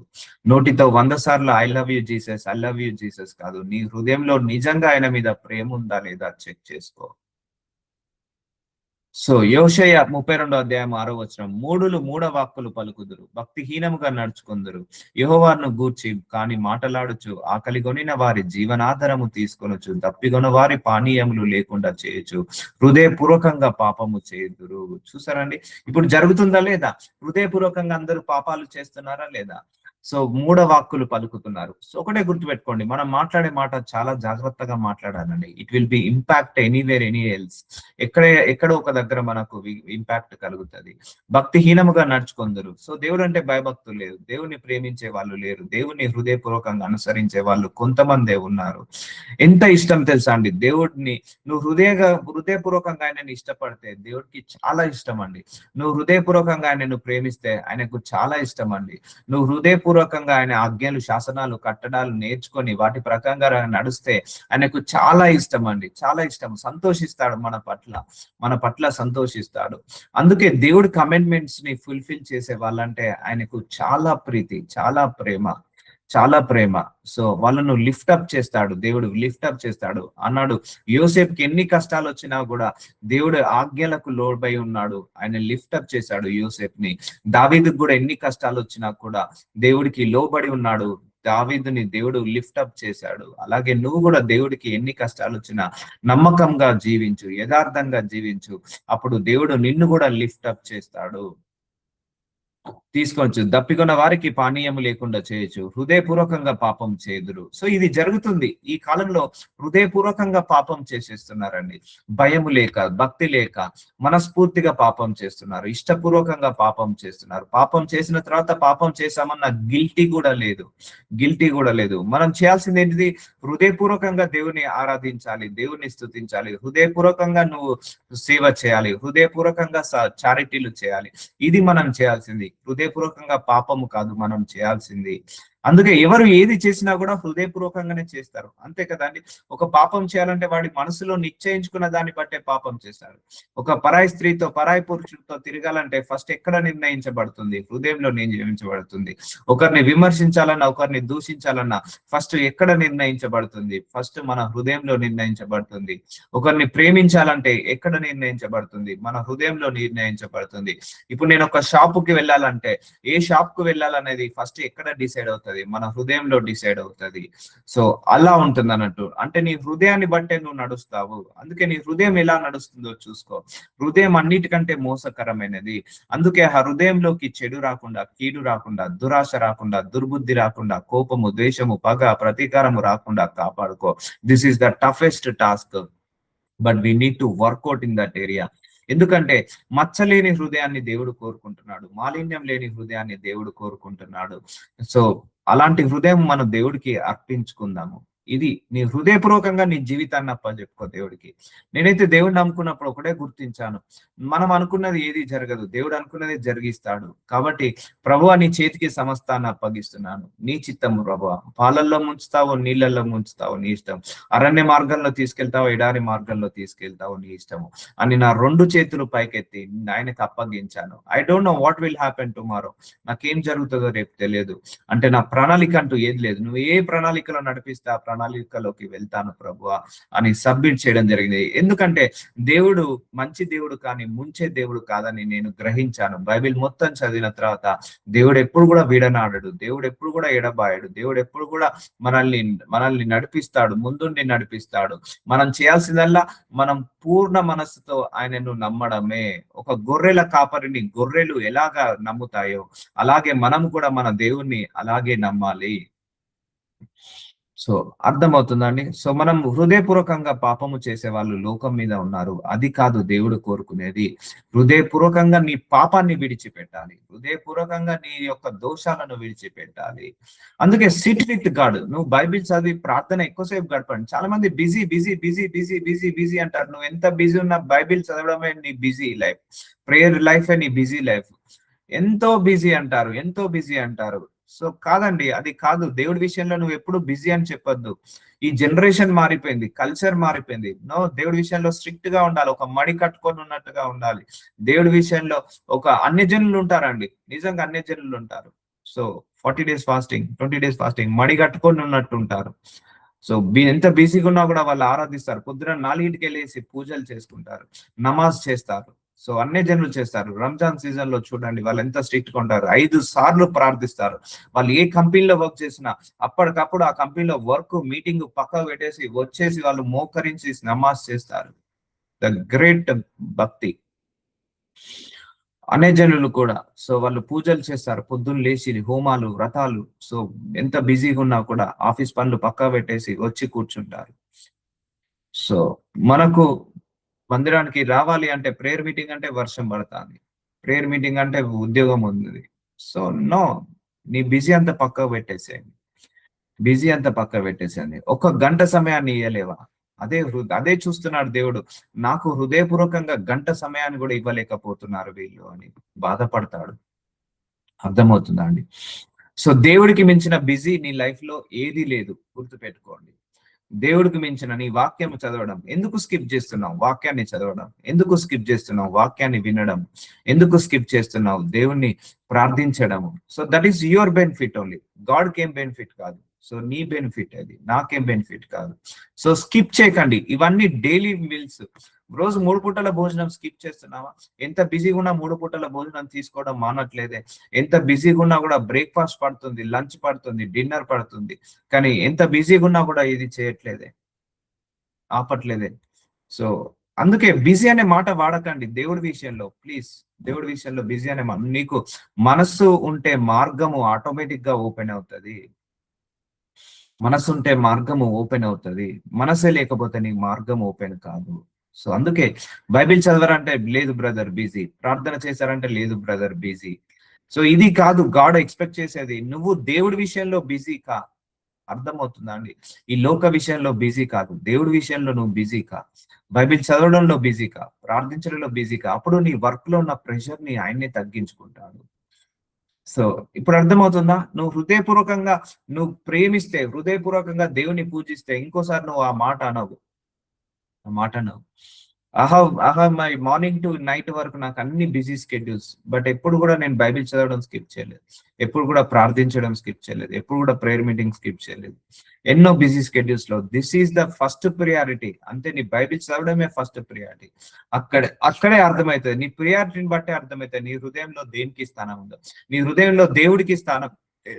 Speaker 1: నోటితో 100 సార్లు I love you Jesus, I love you Jesus కాదు, నీ హృదయంలో నిజంగా ఆయన మీద ప్రేమ ఉందా లేదా చెక్ చేసుకో. సో యోషయ 32:6 మూఢులు మూఢవాక్కులు పలుకుదురు, భక్తిహీనముగా నడుచుకుందురు, యెహోవాను గూర్చి కాని మాటలాడుచు, ఆకలిగొనిన వారి జీవనాధారము తీసుకొనొచ్చు, దప్పిగొన వారి పానీయములు లేకుండా చేయొచ్చు, హృదయపూర్వకంగా పాపము చేయుదురు. చూసారండి ఇప్పుడు జరుగుతుందా లేదా? హృదయపూర్వకంగా అందరూ పాపాలు చేస్తున్నారా లేదా? సో మూఢవాక్కులు పలుకుతున్నారు. సో ఒకటే గుర్తుపెట్టుకోండి, మనం మాట్లాడే మాట చాలా జాగ్రత్తగా మాట్లాడాలండి. It will be impact anywhere any else. ఎక్కడో ఒక దగ్గర మనకు ఇంపాక్ట్ కలుగుతుంది. భక్తిహీనముగా నడుచుకుందరు. సో దేవుడు అంటే భయభక్తులు లేదు, దేవుని ప్రేమించే వాళ్ళు లేరు, దేవుని హృదయపూర్వకంగా అనుసరించే వాళ్ళు కొంతమందే ఉన్నారు. ఎంత ఇష్టం తెలుసా అండి దేవుడిని? నువ్వు హృదయపూర్వకంగా ఆయనని ఇష్టపడితే దేవుడికి చాలా ఇష్టం అండి. నువ్వు హృదయపూర్వకంగా ఆయనను ప్రేమిస్తే ఆయనకు చాలా ఇష్టం అండి. నువ్వు హృదయపూర్వకంగా ఆయన ఆజ్ఞలు, శాసనాలు, కట్టడాలు నేర్చుకొని వాటి ప్రకారంగా నడిస్తే ఆయనకు చాలా ఇష్టం అండి, చాలా ఇష్టం. సంతోషిస్తాడు మన పట్ల సంతోషిస్తాడు. అందుకే దేవుడి కమెంట్మెంట్స్ ని ఫుల్ఫిల్ చేసే వాళ్ళంటే ఆయనకు చాలా ప్రీతి, చాలా ప్రేమ. సో వాళ్ళను లిఫ్ట్ అప్ చేస్తాడు, దేవుడు లిఫ్ట్ అప్ చేస్తాడు అన్నాడు. యోసేపుకి ఎన్ని కష్టాలు వచ్చినా కూడా దేవుడు ఆజ్ఞలకు లోబై ఉన్నాడు, ఆయన లిఫ్ట్ అప్ చేశాడు యోసేపుని. దావీదుకు కూడా ఎన్ని కష్టాలు వచ్చినా కూడా దేవుడికి లోబడి ఉన్నాడు, దావీదుని దేవుడు లిఫ్ట్ అప్ చేశాడు. అలాగే నువ్వు కూడా దేవుడికి ఎన్ని కష్టాలు వచ్చినా నమ్మకంగా జీవించు, యథార్థంగా జీవించు, అప్పుడు దేవుడు నిన్ను కూడా లిఫ్ట్ అప్ చేస్తాడు. తీసుకోవచ్చు, దప్పికొన్న వారికి పానీయము లేకుండా చేయొచ్చు, హృదయపూర్వకంగా పాపం చేదురు. సో ఇది జరుగుతుంది ఈ కాలంలో. హృదయపూర్వకంగా పాపం చేసేస్తున్నారండి, భయము లేక, భక్తి లేక మనస్ఫూర్తిగా పాపం చేస్తున్నారు, ఇష్టపూర్వకంగా పాపం చేస్తున్నారు. పాపం చేసిన తర్వాత పాపం చేశామన్న గిల్టీ కూడా లేదు. మనం చేయాల్సింది ఏంటిది? హృదయపూర్వకంగా దేవుని ఆరాధించాలి, దేవుని స్తుతించాలి, హృదయపూర్వకంగా నువ్వు సేవ చేయాలి, హృదయపూర్వకంగా చారిటీలు చేయాలి. ఇది మనం చేయాల్సింది. హృదయపూర్వకంగా పాపము కాదు మనం చేయాల్సింది. అందుకే ఎవరు ఏది చేసినా కూడా హృదయపూర్వకంగానే చేస్తారు, అంతే కదండి. ఒక పాపం చేయాలంటే వాడి మనసులో నిశ్చయించుకున్న దాన్ని బట్టే పాపం చేస్తాడు. ఒక పరాయి స్త్రీతో పరాయి పురుషుడితో తిరగాలంటే ఫస్ట్ ఎక్కడ నిర్ణయించబడుతుంది? హృదయంలో నిర్ణయించబడుతుంది. ఒకరిని విమర్శించాలన్నా, ఒకరిని దూషించాలన్నా ఫస్ట్ ఎక్కడ నిర్ణయించబడుతుంది? ఫస్ట్ మన హృదయంలో నిర్ణయించబడుతుంది. ఒకరిని ప్రేమించాలంటే ఎక్కడ నిర్ణయించబడుతుంది? మన హృదయంలో నిర్ణయించబడుతుంది. ఇప్పుడు నేను ఒక షాపుకి వెళ్ళాలంటే ఏ షాప్ కు వెళ్ళాలనేది ఫస్ట్ ఎక్కడ డిసైడ్ అవుతుంది? మన హృదయంలో డిసైడ్ అవుతుంది. సో అలా ఉంటుంది అన్నట్టు. అంటే నీ హృదయాన్ని బట్టే నువ్వు నడుస్తావు. అందుకే నీ హృదయం ఎలా నడుస్తుందో చూసుకో. హృదయం అన్నిటికంటే మోసకరమైనది. అందుకే ఆ హృదయంలోకి చెడు రాకుండా, కీడు రాకుండా, దురాశ రాకుండా, దుర్బుద్ధి రాకుండా, కోపము, ద్వేషము, పగ, ప్రతీకారము రాకుండా కాపాడుకో. This is the toughest task, but we need to work out in that area. ఎందుకంటే మచ్చలేని హృదయాన్ని దేవుడు కోరుకుంటున్నాడు, మాలిన్యం లేని హృదయాన్ని దేవుడు కోరుకుంటున్నాడు. సో అలాంటి హృదయం మనం దేవుడికి అర్పించుకుందాము. ఇది నీ హృదయపూర్వకంగా నీ జీవితాన్ని అప్పచెప్పుకో దేవుడికి. నేనైతే దేవుడిని నమ్ముకున్నప్పుడు ఒకటే గుర్తించాను, మనం అనుకున్నది ఏది జరగదు, దేవుడు అనుకున్నది జరిగిస్తాడు. కాబట్టి ప్రభువా నీ చేతికి సమస్తాన్ని అప్పగిస్తున్నాను, నీ చిత్తము ప్రభువా. పాలల్లో ముంచుతావో నీళ్ళల్లో ముంచుతావో నీ ఇష్టం, అరణ్య మార్గంలో తీసుకెళ్తావో ఎడారి మార్గంలో తీసుకెళ్తావో నీ ఇష్టము అని నా రెండు చేతులు పైకెత్తి ఆయనకు అప్పగించాను. I don't know what will happen tomorrow. నాకేం జరుగుతుందో రేపు తెలియదు. అంటే నా ప్రణాళిక అంటూ ఏది లేదు, నువ్వు ఏ ప్రణాళికలో నడిపిస్తే ఆ ప్రణాళికలోకి వెళ్తాను ప్రభువా అని సబ్మిట్ చేయడం జరిగింది. ఎందుకంటే దేవుడు మంచి దేవుడు కానీ ముంచే దేవుడు కాదని నేను గ్రహించాను. బైబిల్ మొత్తం చదివిన తర్వాత దేవుడు ఎప్పుడు కూడా వీడనాడడు, దేవుడు ఎప్పుడు కూడా ఎడబాయడు, దేవుడు ఎప్పుడు కూడా మనల్ని మనల్ని నడిపిస్తాడు, ముందుండి నడిపిస్తాడు. మనం చేయాల్సిందల్లా మనం పూర్ణ మనస్సుతో ఆయనను నమ్మడమే. ఒక గొర్రెల కాపరిని గొర్రెలు ఎలాగా నమ్ముతాయో అలాగే మనం కూడా మన దేవుణ్ణి అలాగే నమ్మాలి. సో అర్థమవుతుందండి. సో మనం హృదయపూర్వకంగా పాపము చేసే వాళ్ళు లోకం మీద ఉన్నారు. అది కాదు దేవుడు కోరుకునేది. హృదయపూర్వకంగా నీ పాపాన్ని విడిచిపెట్టాలి, హృదయపూర్వకంగా నీ యొక్క దోషాలను విడిచిపెట్టాలి. అందుకే సిట్ విత్ గాడ్. నువ్వు బైబిల్ చదివి ప్రార్థన ఎక్కువసేపు గడపండి. చాలా మంది busy busy busy busy busy busy అంటారు. నువ్వు ఎంత బిజీ ఉన్నా బైబిల్ చదవడమే నీ బిజీ లైఫ్, ప్రేయర్ లైఫ్ నీ బిజీ లైఫ్. ఎంతో బిజీ అంటారు, ఎంతో బిజీ అంటారు. సో కాదండి, అది కాదు. దేవుడి విషయంలో నువ్వు ఎప్పుడు బిజీ అని చెప్పొద్దు. ఈ జనరేషన్ మారిపోయింది, కల్చర్ మారిపోయింది. నో, దేవుడి విషయంలో స్ట్రిక్ట్ గా ఉండాలి, ఒక మడి కట్టుకొని ఉన్నట్టుగా ఉండాలి. దేవుడి విషయంలో ఒక అన్యజనులు ఉంటారండి, నిజంగా అన్యజనులు ఉంటారు. So 40 days fasting, 20 days fasting, మడి కట్టుకొని ఉన్నట్టు ఉంటారు. సో ఎంత బిజీగా ఉన్నా కూడా వాళ్ళు ఆరాధిస్తారు. పొద్దున 4ంటికి వెళ్ళేసి పూజలు చేసుకుంటారు, నమాజ్ చేస్తారు. సో అన్ని జనులు చేస్తారు. రంజాన్ సీజన్ లో చూడండి వాళ్ళు ఎంత స్ట్రిక్ట్ గా ఉంటారు. 5 సార్లు ప్రార్థిస్తారు. వాళ్ళు ఏ కంపెనీలో వర్క్ చేసినా అప్పటికప్పుడు ఆ కంపెనీలో వర్క్ మీటింగ్ పక్కకు పెట్టేసి వచ్చేసి వాళ్ళు మోకరించి నమాజ్ చేస్తారు. ద గ్రేట్ భక్తి. అనే జనులు కూడా సో వాళ్ళు పూజలు చేస్తారు, పొద్దున్న లేచి హోమాలు, వ్రతాలు. సో ఎంత బిజీగా ఉన్నా కూడా ఆఫీస్ పనులు పక్కా పెట్టేసి వచ్చి కూర్చుంటారు. సో మనకు మందిరానికి రావాలి అంటే, ప్రేయర్ మీటింగ్ అంటే వర్షం పడుతుంది, ప్రేయర్ మీటింగ్ అంటే ఉద్యోగం ఉంది. సో నో, నీ బిజీ అంతా పక్కకు పెట్టేసేయండి, బిజీ అంతా పక్కకు పెట్టేసేయండి. ఒక గంట సమయాన్ని ఇయ్యలేవా? అదే చూస్తున్నాడు దేవుడు. నాకు హృదయపూర్వకంగా గంట సమయాన్ని కూడా ఇవ్వలేకపోతున్నారు వీళ్ళు అని బాధపడతాడు. అర్థమవుతుందా అండి? సో దేవుడికి మించిన బిజీ నీ లైఫ్ లో ఏది లేదు, గుర్తుపెట్టుకోండి. దేవుడికి మించిన నీ వాక్యం చదవడం. ఎందుకు స్కిప్ చేస్తున్నావు వాక్యాన్ని చదవడం? ఎందుకు స్కిప్ చేస్తున్నావు వాక్యాన్ని వినడం? ఎందుకు స్కిప్ చేస్తున్నావు దేవుణ్ణి ప్రార్థించడము? So that is your benefit only, గాడ్కి ఏం బెనిఫిట్ కాదు. సో నీ బెనిఫిట్ అది, నాకేం బెనిఫిట్ కాదు. సో స్కిప్ చేయకండి. ఇవన్నీ డైలీ మీల్స్. రోజు 3 పూటల భోజనం స్కిప్ చేస్తున్నావా? ఎంత బిజీగా ఉన్నా 3 పూటల భోజనం తీసుకోవడం మానట్లేదే. ఎంత బిజీగా ఉన్నా కూడా బ్రేక్ఫాస్ట్ పడుతుంది, లంచ్ పడుతుంది, డిన్నర్ పడుతుంది. కానీ ఎంత బిజీగా ఉన్నా కూడా ఇది చేయట్లేదే, ఆపట్లేదే. సో అందుకే బిజీ అనే మాట వాడకండి దేవుడి విషయంలో, ప్లీజ్. దేవుడి విషయంలో బిజీ అనే నీకు మనస్సు ఉంటే మార్గము ఆటోమేటిక్ గా ఓపెన్ అవుతుంది. మనసు ఉంటే మార్గము ఓపెన్ అవుతుంది. మనసే లేకపోతే నీకు మార్గం ఓపెన్ కాదు. సో అందుకే బైబిల్ చదవరంటే లేదు బ్రదర్ బిజీ, ప్రార్థన చేశారంటే లేదు బ్రదర్ బిజీ. సో ఇది కాదు గాడ్ ఎక్స్పెక్ట్ చేసేది. నువ్వు దేవుడి విషయంలో బిజీ కా. అర్థమవుతుందా అండి? ఈ లోక విషయంలో బిజీ కాదు, దేవుడి విషయంలో నువ్వు బిజీ కా. బైబిల్ చదవడంలో బిజీ కా, ప్రార్థించడంలో బిజీ కా. అప్పుడు నీ వర్క్ లో ఉన్న ప్రెషర్ ని ఆయన్ని తగ్గించుకుంటాడు. సో ఇప్పుడు అర్థమవుతుందా? నువ్వు హృదయపూర్వకంగా నువ్వు ప్రేమిస్తే, హృదయపూర్వకంగా దేవుని పూజిస్తే ఇంకోసారి నువ్వు ఆ మాట అనవు. ఆ మాట అనవు. I have my morning to night వరకు నాకు అన్ని బిజీ స్కెడ్యూల్స్. బట్ ఎప్పుడు కూడా నేను బైబిల్ చదవడం స్కిప్ చేయలేదు. ఎప్పుడు కూడా ప్రార్థించడం స్కిప్ చేయలేదు. ఎప్పుడు కూడా ప్రేయర్ మీటింగ్ స్కిప్ చేయలేదు. ఎన్నో బిజీ స్కెడ్యూల్స్ లో this is the first priority. అంతే, నీ బైబిల్ చదవడమే ఫస్ట్ ప్రియారిటీ. అక్కడే అర్థమవుతుంది. నీ ప్రియారిటీని బట్టే అర్థమవుతుంది నీ హృదయంలో దేనికి స్థానం ఉందో. నీ హృదయంలో దేవుడికి స్థానం,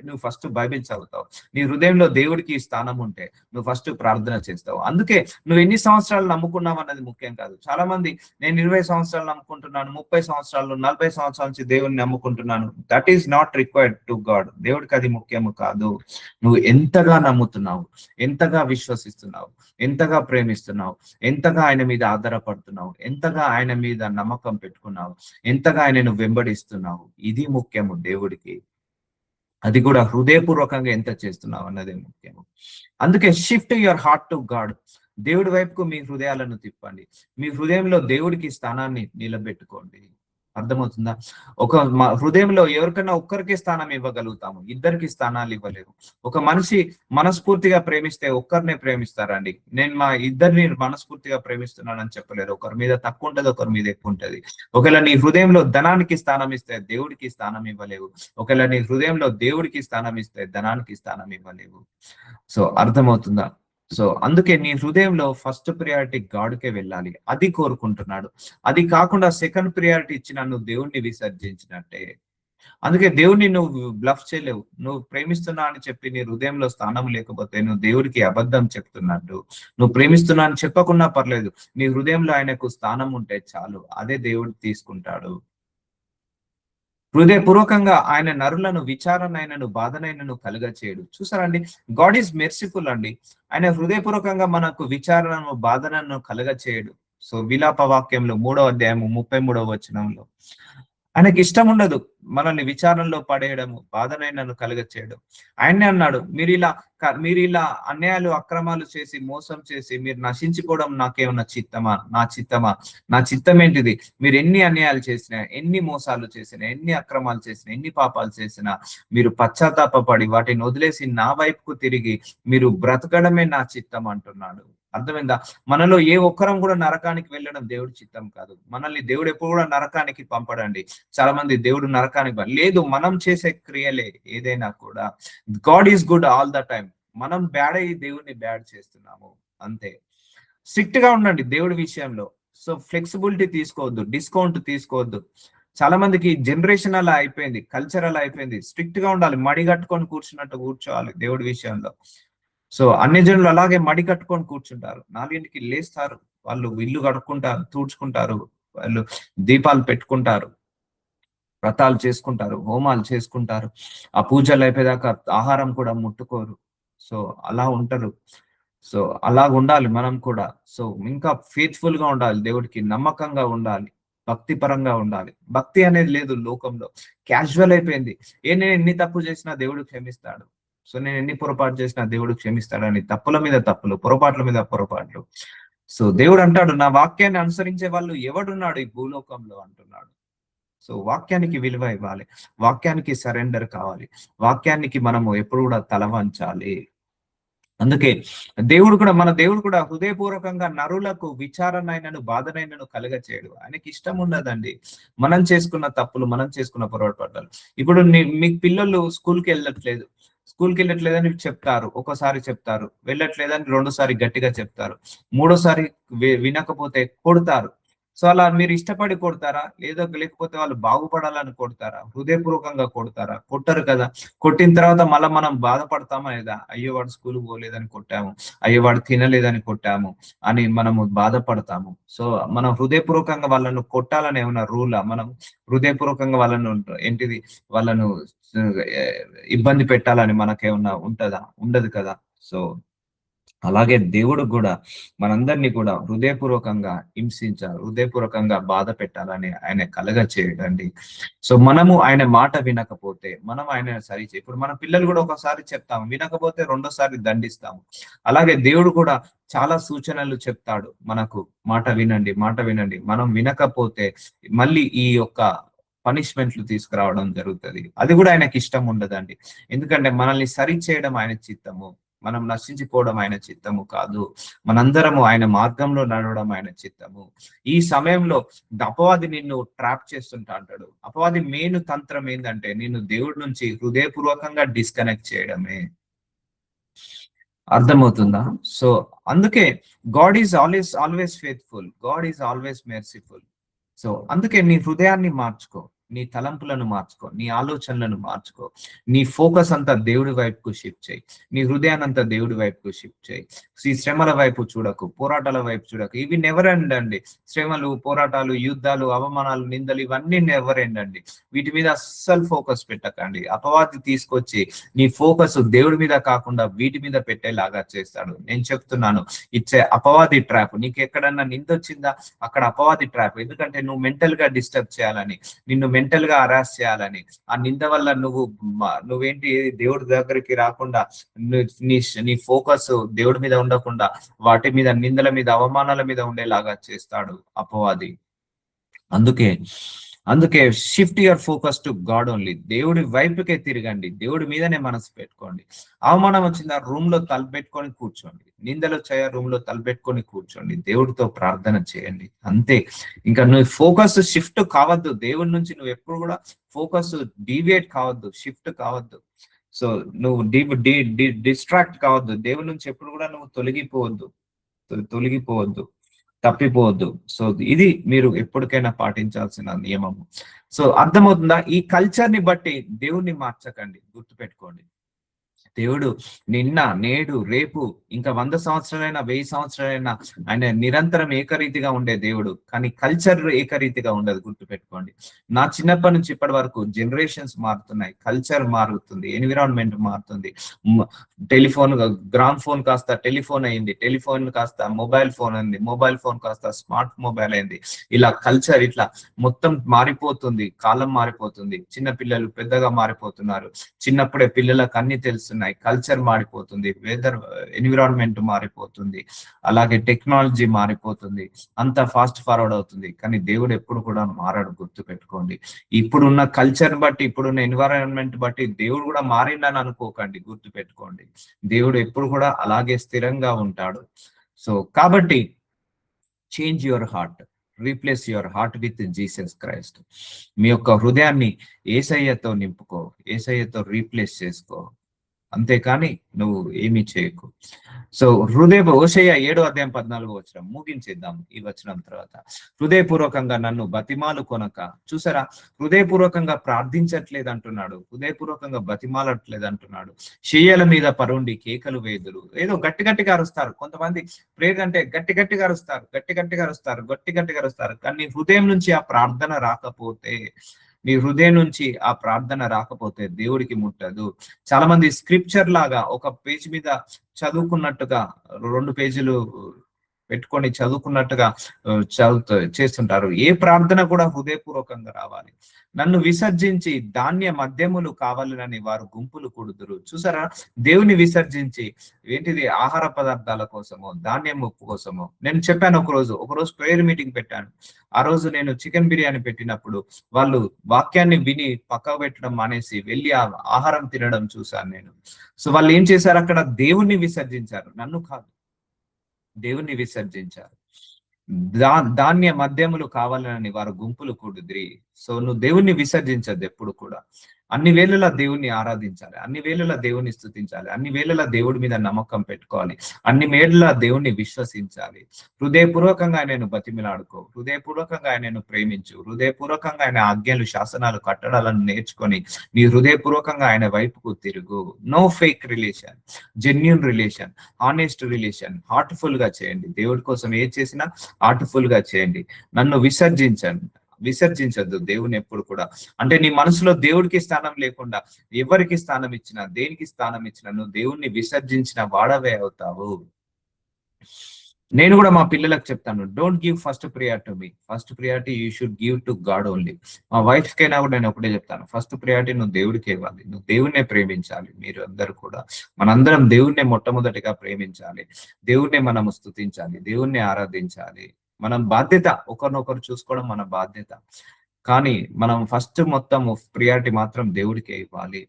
Speaker 1: నువ్వు ఫస్ట్ బైబిల్ చదువుతావు. నీ హృదయంలో దేవుడికి స్థానం ఉంటే నువ్వు ఫస్ట్ ప్రార్థన చేస్తావు. అందుకే నువ్వు ఎన్ని సంవత్సరాలు నమ్ముకున్నావు అన్నది ముఖ్యం కాదు. చాలా మంది నేను 20 సంవత్సరాలు నమ్ముకుంటున్నాను, 30 సంవత్సరాలు, 40 సంవత్సరాల నుంచి దేవుడిని నమ్ముకుంటున్నాను. That is not required to God. దేవుడికి అది ముఖ్యము కాదు. నువ్వు ఎంతగా నమ్ముతున్నావు, ఎంతగా విశ్వసిస్తున్నావు, ఎంతగా ప్రేమిస్తున్నావు, ఎంతగా ఆయన మీద ఆధారపడుతున్నావు, ఎంతగా ఆయన మీద నమ్మకం పెట్టుకున్నావు, ఎంతగా ఆయనను వెంబడిస్తున్నావు, ఇది ముఖ్యము దేవుడికి. అది కూడా హృదయపూర్వకంగా ఎంత చేస్తున్నావు అన్నదే ముఖ్యము. అందుకే shift your heart to God. దేవుడి వైపుకు మీ హృదయాలను తిప్పండి. మీ హృదయంలో దేవుడికి స్థానాన్ని నిలబెట్టుకోండి. అర్థమవుతుందా? హృదయంలో ఎవరికైనా ఒక్కరికి స్థానం ఇవ్వగలుగుతాము, ఇద్దరికి స్థానాలు ఇవ్వలేము. ఒక మనిషి మనస్ఫూర్తిగా ప్రేమిస్తే ఒక్కరినే ప్రేమిస్తారండి. నేను మా ఇద్దరిని మనస్ఫూర్తిగా ప్రేమిస్తున్నానని చెప్పలేరు. ఒకరి మీద తక్కువ ఉంటది, ఒకరి మీద ఎక్కువ ఉంటది. ఒకవేళ నీ హృదయంలో ధనానికి స్థానం ఇస్తే దేవుడికి స్థానం ఇవ్వలేవు. ఒకవేళ నీ హృదయంలో దేవుడికి స్థానం ఇస్తే ధనానికి స్థానం ఇవ్వలేవు. సో అర్థమవుతుందా? సో అందుకే నీ హృదయంలో ఫస్ట్ ప్రియారిటీ గాడ్కే వెళ్ళాలి. అది కోరుకుంటున్నాడు. అది కాకుండా సెకండ్ ప్రియారిటీ ఇచ్చిన నువ్వు దేవుణ్ణి విసర్జించినట్టే. అందుకే దేవుణ్ణి నువ్వు బ్లఫ్ చేయలేవు. నువ్వు ప్రేమిస్తున్నా అని చెప్పి నీ హృదయంలో స్థానం లేకపోతే నువ్వు దేవుడికి అబద్ధం చెప్తున్నట్టు. నువ్వు ప్రేమిస్తున్నా అని చెప్పకున్నా పర్లేదు, నీ హృదయంలో ఆయనకు స్థానం ఉంటే చాలు, అదే దేవుడు తీసుకుంటాడు. హృదయపూర్వకంగా ఆయన నరులను విచారణైనను బాధనైనను కలుగ చేయడు. చూసారండి, గాడ్ ఈజ్ మెర్సిఫుల్ అండి. ఆయన హృదయపూర్వకంగా మనకు విచారణను బాధనను కలుగ చేయడు. సో విలాప వాక్యంలో 3వ అధ్యాయము 33వ వచనంలో ఆయనకి ఇష్టం ఉండదు మనల్ని విచారణలో పడేయడము, బాధనైనను కలుగ చేయడం. ఆయనే అన్నాడు, మీరు ఇలా అన్యాయాలు అక్రమాలు చేసి మోసం చేసి మీరు నశించుకోవడం నాకేమన్నా చిత్తమా? నా చిత్తం ఏంటిది? మీరు ఎన్ని అన్యాయాలు చేసినా, ఎన్ని మోసాలు చేసినా, ఎన్ని అక్రమాలు చేసినా, ఎన్ని పాపాలు చేసినా మీరు పశ్చాత్తాపడి వాటిని వదిలేసి నా వైపుకు తిరిగి మీరు బ్రతకడమే నా చిత్తం అంటున్నాడు. అర్థమైందా? మనలో ఏ ఒక్కరం కూడా నరకానికి వెళ్ళడం దేవుడి చిత్తం కాదు. మనల్ని దేవుడు ఎప్పుడు కూడా నరకానికి పంపడండి. చాలా మంది దేవుడు నరకానికి లేదు, మనం చేసే క్రియలే ఏదైనా కూడా. God is good all the time. మనం బ్యాడ్ అయ్యి దేవుడిని బ్యాడ్ చేస్తున్నాము, అంతే. స్ట్రిక్ట్ గా ఉండండి దేవుడి విషయంలో. సో ఫ్లెక్సిబిలిటీ తీసుకోవద్దు, డిస్కౌంట్ తీసుకోవద్దు. చాలా మందికి జనరేషన్ అలా అయిపోయింది, కల్చర్ అలా అయిపోయింది. స్ట్రిక్ట్ గా ఉండాలి, మడి కట్టుకొని కూర్చున్నట్టు కూర్చోవాలి దేవుడి విషయంలో. సో అన్ని జనులు అలాగే మడి కట్టుకొని కూర్చుంటారు. 4ంటికి లేస్తారు, వాళ్ళు ఇల్లు కడుక్కుంటారు, తూడ్చుకుంటారు, వాళ్ళు దీపాలు పెట్టుకుంటారు, వ్రతాలు చేసుకుంటారు, హోమాలు చేసుకుంటారు. ఆ పూజలు అయిపోయేదాకా ఆహారం కూడా ముట్టుకోరు. సో అలా ఉంటారు. సో అలా ఉండాలి మనం కూడా. సో ఇంకా ఫేత్ఫుల్ గా ఉండాలి, దేవుడికి నమ్మకంగా ఉండాలి, భక్తి పరంగా ఉండాలి. భక్తి అనేది లేదు లోకంలో, క్యాజువల్ అయిపోయింది. నేను ఎన్ని తప్పు చేసినా దేవుడు క్షమిస్తాడు. సో నేను ఎన్ని పొరపాటు చేసినా దేవుడు క్షమిస్తాడని తప్పుల మీద తప్పులు, పొరపాట్ల మీద పొరపాట్లు. సో దేవుడు అంటాడు, నా వాక్యాన్ని అనుసరించే వాళ్ళు ఎవడున్నాడు ఈ భూలోకంలో అంటున్నాడు. సో వాక్యానికి విలువ ఇవ్వాలి, వాక్యానికి సరెండర్ కావాలి, వాక్యానికి మనము ఎప్పుడు కూడా తల వంచాలి. అందుకే మన దేవుడు కూడా హృదయపూర్వకంగా నరులకు విచారణైనను బాధనైనను కలుగ చేయడు. ఆయనకి ఇష్టం ఉండదండి మనం చేసుకున్న తప్పులు, మనం చేసుకున్న పొరపాట్లు. ఇప్పుడు మీకు పిల్లలు స్కూల్కి వెళ్ళట్లేదని చెప్తారు, ఒకసారి చెప్తారు, వెళ్ళట్లేదని 2సారి గట్టిగా చెప్తారు, 3సారి వినకపోతే కొడతారు. సో అలా మీరు ఇష్టపడి కొడతారా? లేకపోతే వాళ్ళు బాగుపడాలని కొడతారా? హృదయపూర్వకంగా కొడతారా? కొట్టరు కదా. కొట్టిన తర్వాత మళ్ళీ మనం బాధపడతామా లేదా? అయ్యో వాడు స్కూల్ పోలేదని కొట్టాము, అయ్యో వాడు తినలేదని కొట్టాము అని మనము బాధపడతాము. సో మనం హృదయపూర్వకంగా వాళ్ళను కొట్టాలని ఏమన్నా రూలా? మనం హృదయపూర్వకంగా వాళ్ళను వాళ్ళను ఇబ్బంది పెట్టాలని మనకేమన్నా ఉంటదా? ఉండదు కదా. సో అలాగే దేవుడు కూడా మనందరినీ కూడా హృదయపూర్వకంగా హృదయపూర్వకంగా బాధ పెట్టాలని ఆయన కలగ చేయడండి. సో మనము ఆయన మాట వినకపోతే మనం ఆయన ఇప్పుడు మన పిల్లలు కూడా ఒకసారి చెప్తాము, వినకపోతే 2సారి దండిస్తాము. అలాగే దేవుడు కూడా చాలా సూచనలు చెప్తాడు మనకు, మాట వినండి, మాట వినండి. మనం వినకపోతే మళ్ళీ ఈ యొక్క పనిష్మెంట్లు తీసుకురావడం జరుగుతుంది. అది కూడా ఆయనకి ఇష్టం ఉండదండి. ఎందుకంటే మనల్ని సరి చేయడం ఆయన చిత్తము, మనం నశించిపోవడం ఆయన చిత్తము కాదు. మనందరము ఆయన మార్గంలో నడవడం ఆయన చిత్తము. ఈ సమయంలో అపవాది నిన్ను ట్రాప్ చేస్తుంటా అంటాడు. అపవాది మెయిన్ తంత్రం ఏంటంటే నిన్ను దేవుడి నుంచి హృదయపూర్వకంగా డిస్కనెక్ట్ చేయడమే. అర్థమవుతుందా? సో అందుకే God is always faithful, God is always merciful. So అందుకే నీ హృదయాన్ని మార్చుకో, నీ తలంపులను మార్చుకో, నీ ఆలోచనలను మార్చుకో, నీ ఫోకస్ అంతా దేవుడి వైపుకు షిఫ్ట్ చేయి, నీ హృదయాన్ని అంతా దేవుడి వైపుకు షిఫ్ట్ చేయి. ఈ శ్రమల వైపు చూడకు, పోరాటాల వైపు చూడకు. ఇవి నెవర్ ఎండ్ అండి. శ్రమలు, పోరాటాలు, యుద్ధాలు, అవమానాలు, నిందలు ఇవన్నీ నెవర్ ఎండ్ అండి. వీటి మీద అస్సలు ఫోకస్ పెట్టకండి. అపవాది తీసుకొచ్చి నీ ఫోకస్ దేవుడి మీద కాకుండా వీటి మీద పెట్టేలాగా చేస్తాడు. నేను చెప్తున్నాను, ఇట్స్ అపవాది ట్రాప్. నీకు ఎక్కడన్నా నిందొచ్చిందా, అక్కడ అపవాది ట్రాప్. ఎందుకంటే నువ్వు మెంటల్ గా డిస్టర్బ్ చేయాలని, నిన్ను మెంటల్ గా హరాస్ చేయాలని, ఆ నింద వల్ల నువ్వేంటి దేవుడి దగ్గరికి రాకుండా, నీ ఫోకస్ దేవుడి మీద ఉండకుండా వాటి మీద, నిందల మీద, అవమానాల మీద ఉండేలాగా చేస్తాడు అపవాది. అందుకే shift your focus to God only. దేవుడి వైపుకే తిరగండి, దేవుడి మీదనే మనసు పెట్టుకోండి. అవమానం వచ్చిందా, రూమ్ లో తలపెట్టుకొని కూర్చోండి. నిందలు వచ్చాయా, రూమ్ లో తలపెట్టుకొని కూర్చోండి. దేవుడితో ప్రార్థన చేయండి, అంతే. ఇంకా నువ్వు ఫోకస్ షిఫ్ట్ కావద్దు దేవుడి నుంచి. నువ్వు ఎప్పుడు కూడా ఫోకస్ డీవియేట్ కావద్దు, షిఫ్ట్ కావద్దు. సో నువ్వు డిస్ట్రాక్ట్ కావద్దు. దేవుడి నుంచి ఎప్పుడు కూడా నువ్వు తొలగిపోవద్దు, తప్పిపోవద్దు. సో ఇది మీరు ఎప్పటికైనా పాటించాల్సిన నియమము. సో అర్థమవుతుందా? ఈ కల్చర్ ని బట్టి దేవుణ్ణి మార్చకండి, గుర్తుపెట్టుకోండి. దేవుడు నిన్న, నేడు, రేపు, ఇంకా 100 సంవత్సరాలైనా 1000 సంవత్సరాలైనా ఆయన నిరంతరం ఏకరీతిగా ఉండే దేవుడు. కానీ కల్చర్ ఏకరీతిగా ఉండదు, గుర్తుపెట్టుకోండి. నా చిన్నప్పటి నుంచి ఇప్పటి వరకు జనరేషన్స్ మారుతున్నాయి, కల్చర్ మారుతుంది, ఎన్విరాన్మెంట్ మారుతుంది. టెలిఫోన్, గ్రామ్ ఫోన్ కాస్త టెలిఫోన్ అయింది, టెలిఫోన్ కాస్త మొబైల్ ఫోన్ అయింది, మొబైల్ ఫోన్ కాస్త స్మార్ట్ మొబైల్ అయింది. ఇలా కల్చర్ ఇట్లా మొత్తం మారిపోతుంది, కాలం మారిపోతుంది. చిన్న పిల్లలు పెద్దగా మారిపోతున్నారు. చిన్నప్పుడే పిల్లలకు అన్ని తెలుస్తున్నాయి. కల్చర్ మారిపోతుంది, వెదర్ ఎన్విరాన్మెంట్ మారిపోతుంది, అలాగే టెక్నాలజీ మారిపోతుంది, అంతా ఫాస్ట్ ఫార్వర్డ్ అవుతుంది. కానీ దేవుడు ఎప్పుడు కూడా మారాడు, గుర్తు పెట్టుకోండి. ఇప్పుడున్న కల్చర్ బట్టి, ఇప్పుడున్న ఎన్విరాన్మెంట్ బట్టి దేవుడు కూడా మారిండని అనుకోకండి, గుర్తు పెట్టుకోండి. దేవుడు ఎప్పుడు కూడా అలాగే స్థిరంగా ఉంటాడు. సో కాబట్టి change your heart, replace your heart with Jesus Christ. మీ యొక్క హృదయాన్ని యేసయ్యతో నింపుకో, యేసయ్యతో రీప్లేస్ చేసుకో, అంతేకాని నువ్వు ఏమీ చేయకు. సో హోషేయ 7:14 ముగించేద్దాం ఈ వచనం తర్వాత. హృదయపూర్వకంగా నన్ను బతిమాలు కొనక. చూసారా, హృదయపూర్వకంగా ప్రార్థించట్లేదు అంటున్నాడు, హృదయపూర్వకంగా బతిమాలట్లేదు అంటున్నాడు. షేయల మీద పరుండి కేకలు వేదురు. ఏదో గట్టిగా అరుస్తారు కొంతమంది. ప్రేయర్ అంటే గట్టిగా అరుస్తారు, కానీ హృదయం నుంచి ఆ ప్రార్థన రాకపోతే, నీ హృదయం నుంచి ఆ ప్రార్థన రాకపోతే దేవుడికి ముట్టదు. చాలా మంది స్క్రిప్చర్ లాగా ఒక పేజ్ మీద చదువుకున్నట్టుగా 2 పేజీలు పెట్టుకొని చదువుకున్నట్టుగా చేస్తుంటారు. ఏ ప్రార్థన కూడా హృదయపూర్వకంగా రావాలి. నన్ను విసర్జించి ధాన్య మద్యములు కావాలని వారు గుంపులు కూడుదురు. చూసారా, దేవుని విసర్జించి ఏంటిది, ఆహార పదార్థాల కోసమో, ధాన్యం కోసమో. నేను చెప్పాను, ఒకరోజు ప్రేయర్ మీటింగ్ పెట్టాను. ఆ రోజు నేను చికెన్ బిర్యానీ పెట్టినప్పుడు వాళ్ళు వాక్యాన్ని విని పక్కకు పెట్టడం మానేసి వెళ్ళి ఆ ఆహారం తినడం చూశాను నేను. సో వాళ్ళు ఏం చేశారు, అక్కడ దేవుణ్ణి విసర్జించారు, నన్ను కాదు, దేవుణ్ణి విసర్జించారు. ధాన్య మద్యములు కావాలని వారు గుంపులు కూడుద్రి. సో నువ్వు దేవుణ్ణి విసర్జించద్దు ఎప్పుడు కూడా. అన్ని వేళలా దేవుణ్ణి ఆరాధించాలి, అన్ని వేళలా దేవుణ్ణి స్తుతించాలి, అన్ని వేళలా దేవుడి మీద నమ్మకం పెట్టుకోవాలి, అన్ని వేళలా దేవుణ్ణి విశ్వసించాలి. హృదయపూర్వకంగా ఆయనను బతిమిలాడుకో, హృదయపూర్వకంగా ఆయనను ప్రేమించు, హృదయపూర్వకంగా ఆయన ఆజ్ఞలు, శాసనాలు, కట్టడాలను నేర్చుకొని నీ హృదయపూర్వకంగా ఆయన వైపుకు తిరుగు. No fake relation, genuine relation, honest relation. Heartful గా చేయండి, దేవుడి కోసం ఏ చేసినా హార్ట్ఫుల్ గా చేయండి. నన్ను విసర్జించద్దు దేవుని ఎప్పుడు కూడా. అంటే నీ మనసులో దేవుడికి స్థానం లేకుండా ఎవరికి స్థానం ఇచ్చినా, దేనికి స్థానం ఇచ్చినా, నువ్వు దేవుణ్ణి విసర్జించిన వాడవే అవుతావు. నేను కూడా మా పిల్లలకు చెప్తాను, don't give first priority to me, first priority you should give to God only. మా వైఫ్ కైనా కూడా నేను ఒకటే చెప్తాను, ఫస్ట్ ప్రియారిటీ నువ్వు దేవుడికి ఇవ్వాలి, నువ్వు దేవుణ్ణే ప్రేమించాలి. మీరు అందరూ కూడా, మనందరం దేవుణ్ణే మొట్టమొదటిగా ప్రేమించాలి, దేవుణ్ణే మనము స్తుతించాలి, దేవుణ్ణే ఆరాధించాలి. మనం బాధ్యత, ఒకరినొకరు చూసుకోవడం మన బాధ్యత. కానీ మనం ఫస్ట్ మొత్తం ప్రియారిటీ మాత్రం దేవుడికే ఇవ్వాలి.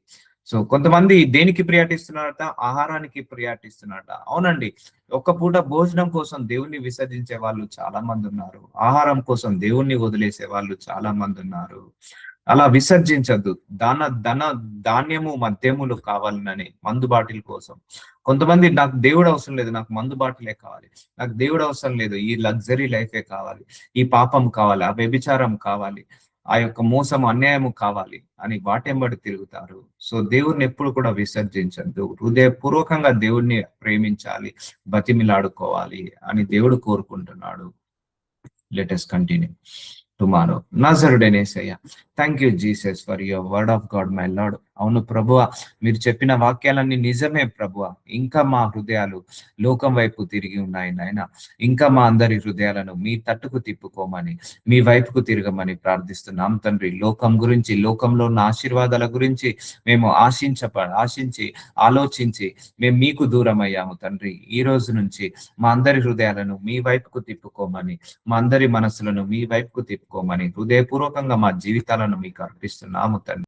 Speaker 1: సో కొంతమంది దేనికి ప్రియారిటీ ఇస్తున్నారట? ఆహారానికి ప్రియారిటీ ఇస్తున్నారట. అవునండి. ఒక్క పూట భోజనం కోసం దేవుణ్ణి విసర్జించే వాళ్ళు చాలా మంది ఉన్నారు. ఆహారం కోసం దేవుణ్ణి వదిలేసే వాళ్ళు చాలా మంది ఉన్నారు. అలా విసర్జించద్దు. ధాన్యము మద్యములు కావాలని మందు బాటిల్ కోసం. కొంతమంది నాకు దేవుడు అవసరం లేదు, నాకు మందు బాటిలే కావాలి, నాకు దేవుడు అవసరం లేదు, ఈ లగ్జరీ లైఫే కావాలి, ఈ పాపం కావాలి, ఆ వ్యభిచారం కావాలి, ఆ యొక్క మోసం అన్యాయము కావాలి అని వాటెంబడి తిరుగుతారు. సో దేవుణ్ణి ఎప్పుడు కూడా విసర్జించద్దు. హృదయపూర్వకంగా దేవుణ్ణి ప్రేమించాలి, బతిమిలాడుకోవాలి అని దేవుడు కోరుకుంటున్నాడు. Let us continue tomorrow. నజరుడైన Yesayya, thank you Jesus for your word of God my Lord. అవును ప్రభువా, మీరు చెప్పిన వాక్యాలన్నీ నిజమే ప్రభువా. ఇంకా మా హృదయాలు లోకం వైపు తిరిగి ఉన్నాయి నాయన. ఇంకా మా అందరి హృదయాలను మీ తట్టుకు తిప్పుకోమని, మీ వైపుకు తిరగమని ప్రార్థిస్తున్నాం తండ్రి. లోకం గురించి, లోకంలో ఉన్న ఆశీర్వాదాల గురించి మేము ఆశించి ఆలోచించి మేము మీకు దూరం అయ్యాము తండ్రి. ఈ రోజు నుంచి మా అందరి హృదయాలను మీ వైపుకు తిప్పుకోమని, మా అందరి మనసులను మీ వైపుకు తిప్పుకోమని హృదయపూర్వకంగా మా జీవితాలను మీకు అర్పిస్తున్నాము తండ్రి.